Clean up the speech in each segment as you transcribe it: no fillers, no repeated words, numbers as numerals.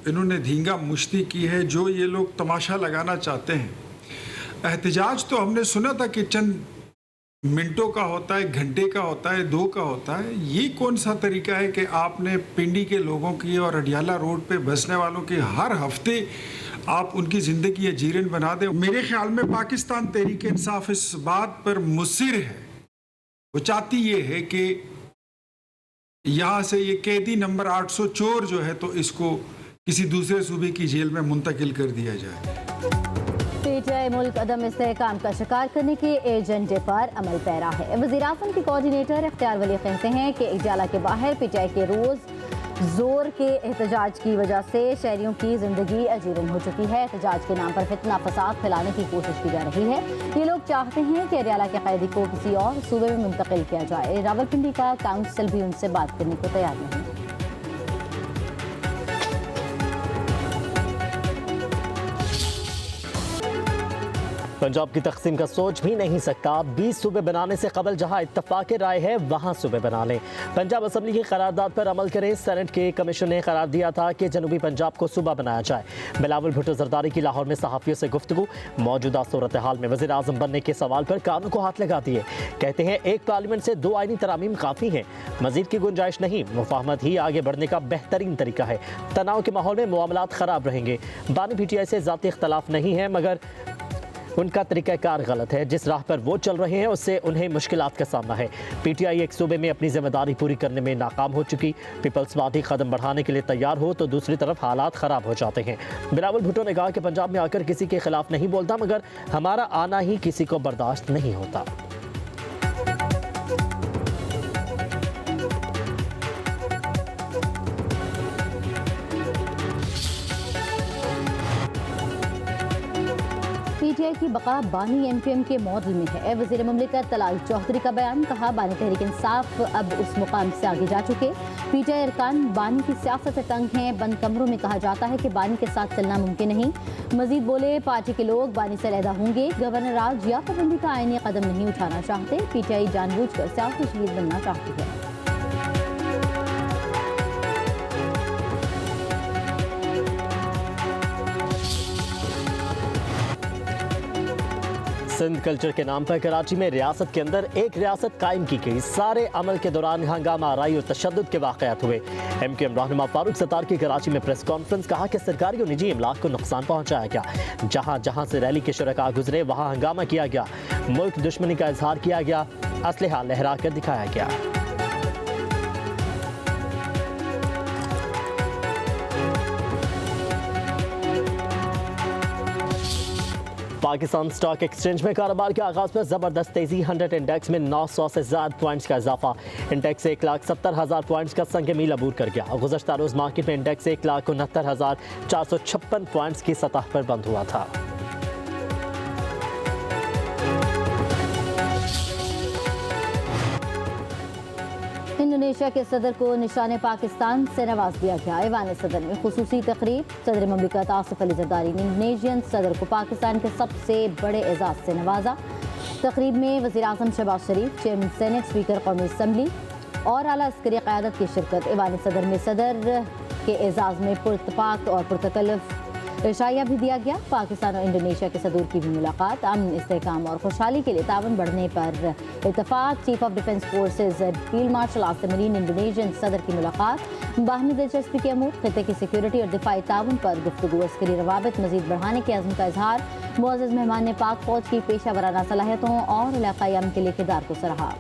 इन्होंने धींगा मुश्ती की है, जो ये लोग तमाशा लगाना चाहते हैं। एहतजाज तो हमने सुना था कि चंद मिनटों का होता है, घंटे का होता है, 2 का होता है। ये कौन सा तरीका है कि आपने पिंडी के लोगों की और अडियाला रोड पे बसने वालों की हर हफ्ते आप उनकी ज़िंदगी अजीरन बना दें। मेरे ख्याल में पाकिस्तान तहरीक इंसाफ इस बात पर मुसिर है, वो चाहती ये है कि यहाँ से ये कैदी नंबर 800 चोर जो है तो इसको किसी दूसरे सूबे की जेल में मुंतकिल कर दिया जाए। पीटीआई मुल्क अदम इस्तेहकाम का शिकार करने के एजेंडे पर अमल पैरा है। वज़ीर-ए-आज़म के कोऑर्डिनेटर इख्तियार वली कहते हैं कि इजाला के बाहर पीटीआई के रोज़ जोर के एहतजाज की वजह से शहरियों की जिंदगी अजीरन हो चुकी है। एहतजाज के नाम पर फितना फसाद फैलाने की कोशिश की जा रही है। ये लोग चाहते हैं कि अडियाला के कैदी को किसी और सूबे में मुंतकिल किया जाए। रावलपिंडी का काउंसिल भी उनसे बात करने को तैयार नहीं। पंजाब की तकसीम का सोच भी नहीं सकता। 20 सूबे बनाने से कबल जहां इत्तफाक राय है वहां सूबे बना लें। पंजाब असम्बली की करारदाद पर अमल करें। सेनेट के कमीशन ने करार दिया था कि जनूबी पंजाब को सूबा बनाया जाए। बिलावल भुट्टो जरदारी की लाहौर में सहाफ़ियों से गुफ्तगू। मौजूदा सूरत हाल में वज़ीर आज़म बनने के सवाल पर कानों को हाथ लगा दिए। कहते हैं एक पार्लियामेंट से 2 आईनी तरामीम काफ़ी हैं, मजीद की गुंजाइश नहीं। मुफाहमत ही आगे बढ़ने का बेहतरीन तरीका है। तनाव के माहौल में मामलात ख़राब रहेंगे। बानी पीटीआई से ज़ाती इख्तलाफ नहीं है, मगर उनका तरीक़ाकार गलत है। जिस राह पर वो चल रहे हैं उससे उन्हें मुश्किलात का सामना है। पीटीआई एक सूबे में अपनी जिम्मेदारी पूरी करने में नाकाम हो चुकी। पीपल्स पार्टी कदम बढ़ाने के लिए तैयार हो तो दूसरी तरफ हालात ख़राब हो जाते हैं। बिलावल भुट्टो ने कहा कि पंजाब में आकर किसी के खिलाफ नहीं बोलता, मगर हमारा आना ही किसी को बर्दाश्त नहीं होता। पीटीआई की बका बानी एमपीएम के मॉडल में है। वज़ीर मुमलिकत तलाल चौधरी का बयान, कहा बानी तहरीक इंसाफ अब उस मुकाम से आगे जा चुके। पीटीआई अरकान बानी की सियासत से तंग हैं। बंद कमरों में कहा जाता है कि बानी के साथ चलना मुमकिन नहीं। मजीद बोले, पार्टी के लोग बानी से अलहदा होंगे। गवर्नर राज या पाबंदी का आईनी कदम नहीं उठाना चाहते। पीटीआई जानबूझकर सियासी शहीद बनना चाहती है। सिंध कल्चर के नाम पर कराची में रियासत के अंदर एक रियासत कायम की गई। सारे अमल के दौरान हंगामा आराई और तशद्दुद के वाक़यात हुए। एमक्यूएम रहनुमा फारूक सत्तार की कराची में प्रेस कॉन्फ्रेंस, कहा कि सरकारी और निजी इमलाक को नुकसान पहुंचाया गया। जहां जहां से रैली के शुरका गुजरे वहां हंगामा किया गया। मुल्क दुश्मनी का इजहार किया गया। असलहा लहरा कर दिखाया गया। पाकिस्तान स्टॉक एक्सचेंज में कारोबार के आगाज पर जबरदस्त तेजी। 100 इंडेक्स में 900 से ज्यादा पॉइंट्स का इजाफा। इंडेक्स 1,70,000 पॉइंट्स का संग मील अबूर कर गया। गुज़श्ता रोज मार्केट में इंडेक्स 1,69,456 पॉइंट्स की सतह पर बंद हुआ था। इंडोनेशिया के सदर को निशाने पाकिस्तान से नवाज दिया गया। ऐवान सदर में खुसूसी तकरीब। सदर ममलिकत आसिफ अली जरदारी ने इंडोनेशियन सदर को पाकिस्तान के सबसे बड़े एजाज से नवाजा। तकरीब में वज़ीर आज़म शहबाज शरीफ, चेयरमैन सेनेट, स्पीकर कौमी असम्बली और आला अस्करी क़यादत की शिरकत। ऐवान सदर में सदर के एजाज में पुरतपाक और पुरतकल्लुफ़ इशाया भी दिया गया। पाकिस्तान और इंडोनेशिया के सदूर की भी मुलाकात। अमन, इस्तेहकाम और खुशहाली के लिए तावन बढ़ने पर इत्तफाक। Chief of defence forces field marshal Asim मरीन इंडोनेशियन सदर की मुलाकात। बाहमी दिलचस्पी के अमूर, खित्ते की सिक्योरिटी और दिफाई तावन पर गुफ्तगू। अस्करी रवाबित मजीद बढ़ाने के अज़्म का इजहार। मुअज़्ज़ज़ मेहमान ने पाक फौज की पेशा वराना सलाहियतों और इलाक़ाई अमन के लिए किरदार को सराहा।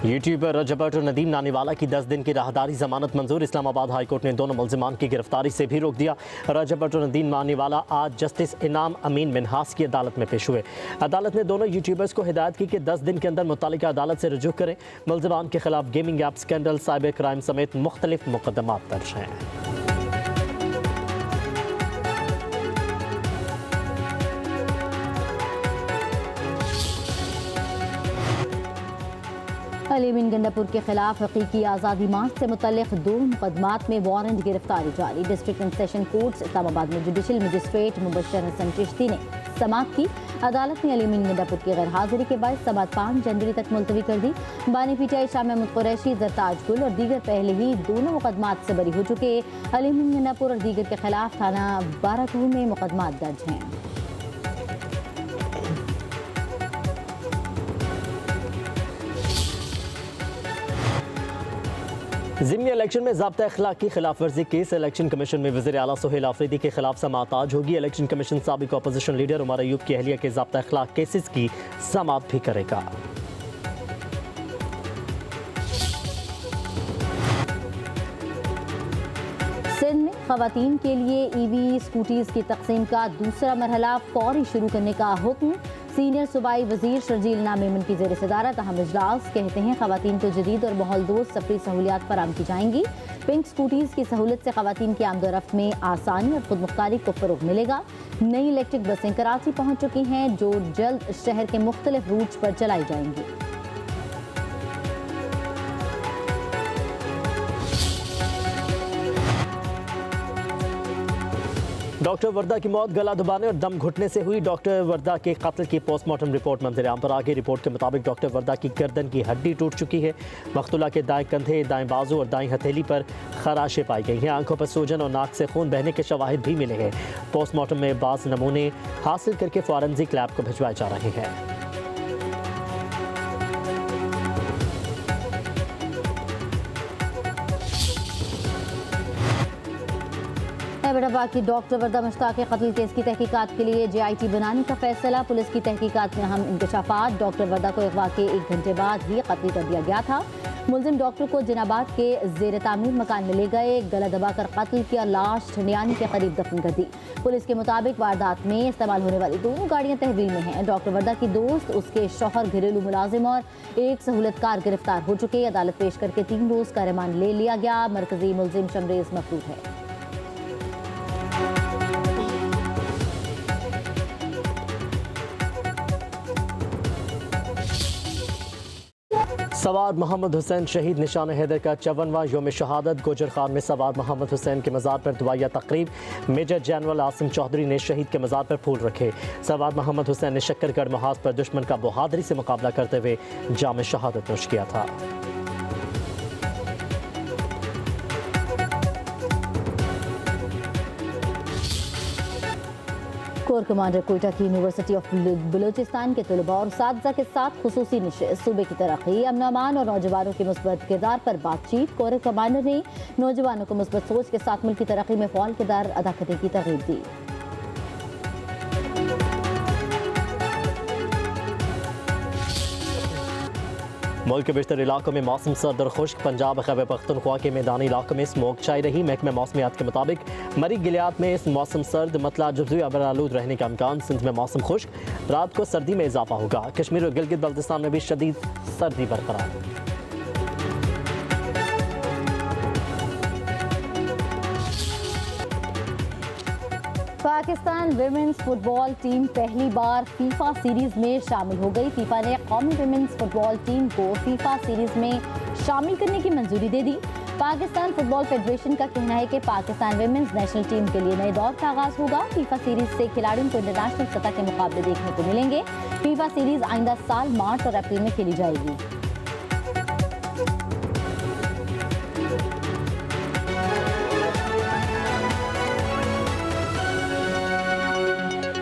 यूट्यूबर रजबट और नदीम नानीवाला की 10 दिन की राहदारी जमानत मंजूर। इस्लामाबाद हाई कोर्ट ने दोनों मुल्जिमान की गिरफ्तारी से भी रोक दिया। रजबट और नदीम नानीवाला आज जस्टिस इनाम अमीन मिनहास की अदालत में पेश हुए। अदालत ने दोनों यूट्यूबर्स को हिदायत की कि 10 दिन के अंदर मुत्तलिका अदालत से रुजू करें। मुल्जिमान के खिलाफ gaming app scandal, cyber crime समेत मुख्तलिफ मुकदमात दर्ज हैं। अली बिन गंडापुर के खिलाफ हकीकी आज़ादी मार्च से मुतल्लिक़ 2 मुकदमात में वारंट गिरफ्तारी जारी। District and session courts Islamabad में जुडिशल मजिस्ट्रेट मुबशर हसन चिश्ती ने समाअत की। अदालत ने अली मीन गंडापुर की गैर हाजिरी के बाद समाअत 5 जनवरी तक मुलतवी कर दी। बानी पीटीआई शाह महमूद कुरैशी, जरताज गुल और दीगर पहले ही दोनों मुकदमात से बरी हो चुके। अली मीन गंडापुर और दीगर के खिलाफ थाना बाराकहू में मुकदमात दर्ज हैं। ज़िमनी इलेक्शन में ज़ाब्ता अखलाक की खिलाफ वर्जी केस। इलेक्शन कमीशन में वज़ीर आला सुहेल आफरीदी के खिलाफ समाअत आज होगी। इलेक्शन कमीशन साबिक अपोजिशन लीडर उमर अयूब की अहलिया के ज़ाब्ता अखलाक केसेस की समाअत भी करेगा। सिंध में खवातीन के लिए ईवी स्कूटीज की तकसीम का दूसरा मरहला फौरी शुरू करने का हुक्म। सीनियर सूबाई वजीर शर्जील नामेमन की ज़ेर सदारत अहम इजलास। कहते हैं खवातीन को जदीद और माहौल दोस्त सफरी सहूलियात फराहम की जाएंगी। पिंक स्कूटीज की सहूलत से खवातीन की आमदोरफ्त में आसानी और खुद मुख्तारी को फ़रोग मिलेगा। नई इलेक्ट्रिक बसें कराची पहुँच चुकी हैं जो जल्द शहर के मुख्तलिफ रूट्स पर चलाई जाएंगी। डॉक्टर वर्दा की मौत गला दबाने और दम घुटने से हुई। डॉक्टर वर्दा के कत्ल की पोस्टमार्टम रिपोर्ट मंजर आम पर आ गई। रिपोर्ट के मुताबिक डॉक्टर वर्दा की गर्दन की हड्डी टूट चुकी है। मकतूला के दाएं कंधे, दाएं बाजू और दाएं हथेली पर खराशें पाई गई हैं। आंखों पर सूजन और नाक से खून बहने के शवाहिद भी मिले हैं। पोस्टमार्टम में बाज़ नमूने हासिल करके फॉरेंसिक लैब को भिजवाए जा रहे हैं। हैदराबाद की डॉक्टर वर्दा मुश्ताक के कत्ल केस की तहकीकात के लिए JIT बनाने का फैसला। पुलिस की तहकीकात में अहम इंकशाफात। डॉक्टर वर्दा को अगवा के 1 घंटे बाद ही कत्ल कर दिया गया था। मुलजिम डॉक्टर को जनाबाद के जेर तामीर मकान में ले गए, गला दबाकर कत्ल किया, लाश ठंडियानी के करीब दफन कर दी। पुलिस के मुताबिक वारदात में इस्तेमाल होने वाली दोनों गाड़ियां तहवील में हैं। डॉक्टर वर्दा की दोस्त, उसके शौहर, घरेलू मुलाजिम और एक सहूलतकार गिरफ्तार हो चुके। अदालत पेश करके 3 रोज का रिमांड ले लिया गया। मरकजी मुलजिम शमरेज मफरूद है। सवाद मोहम्मद हुसैन शहीद निशान हैदर का 54वां योम शहादत। गोजर खान में सवाद मोहम्मद हुसैन के मज़ार पर दुआया तकरीब। मेजर जनरल आसिम चौधरी ने शहीद के मज़ार पर फूल रखे। सवाद मोहम्मद हुसैन ने शक्करगढ़ महाज पर दुश्मन का बहादुरी से मुकाबला करते हुए जाम शहादत नोश किया था। कोर कमांडर कोयटा की यूनिवर्सिटी ऑफ बलूचिस्तान के तलबा और साथीज़ा के साथ खुसूसी नशिस्त। सूबे की तरक्की, अमन अमान और नौजवानों के मुस्बत किरदार पर बातचीत। कोर कमांडर ने नौजवानों को मुस्बत सोच के साथ मुल्क की तरक्की में फ़ाल किरदार अदा करने की तरगीब दी। मुल्क के बेशतर इलाकों में मौसम सर्द और खुश्क। पंजाब, खैबर पख्तूनख्वा के मैदानी इलाकों में स्मोक छाई रही। महकमा मौसमियात के मुताबिक मरी गिलियात में इस मौसम सर्द, मतला जुज़वी अबरालूद रहने का इम्कान। सिंध में मौसम खुश्क, रात को सर्दी में इजाफा होगा। कश्मीर और गिलगित बल्तिस्तान में भी शदीद सर्दी बरकरार। पाकिस्तान विमेंस फुटबॉल टीम पहली बार फीफा सीरीज में शामिल हो गई। फीफा ने कौमी विमेंस फुटबॉल टीम को फीफा सीरीज में शामिल करने की मंजूरी दे दी। पाकिस्तान फुटबॉल फेडरेशन का कहना है कि पाकिस्तान विमेंस नेशनल टीम के लिए नए दौर का आगाज होगा। फीफा सीरीज से खिलाड़ियों को इंटरनेशनल सतह के मुकाबले देखने को मिलेंगे। फीफा सीरीज आइंदा साल मार्च और अप्रैल में खेली जाएगी।